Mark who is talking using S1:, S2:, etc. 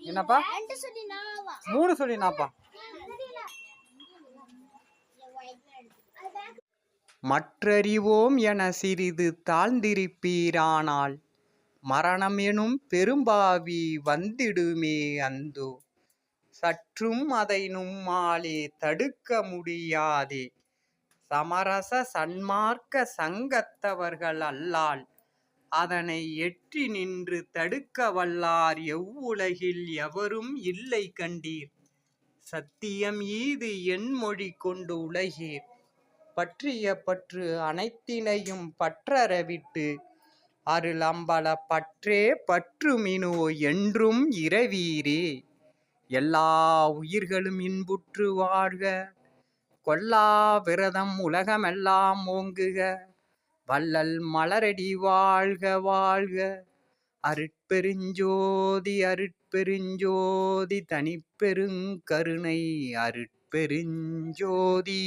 S1: என்னப்பா 3 சொல்லி நாப்பா. மற்றறிவோம் என சிறிது தாழ்ந்திருப்பீரானால் மரணம் எனும் பெரும்பாவி வந்திடுமே அந்தோ. சற்றும் அதை நும்மாலே தடுக்க முடியாதே. சமரச சன்மார்க்க சங்கத்தவர்கள் அல்லால் அதனை எற்றி நின்று தடுக்க வல்லார் எவ்வுலகில் எவரும் இல்லை கண்டீர். சத்தியம் ஈது என்மொழி கொண்டு உலகீர். பற்றிய பற்று அனைத்தினையும் பற்றறவிட்டு அருள் அம்பல பற்றே பற்றுமினோ என்றும் இரவீரே. எல்லா உயிர்களும் இன்புற்று வாழ்க. கொல்லா விரதம் உலகமெல்லாம் ஓங்குக. வள்ளல் மலரடி வாழ்க வாழ்க. அருட்பெருஞ்சோதி அருட்பெருஞ்சோதி தனிப்பெருங்கருணை அருட்பெருஞ்சோதி.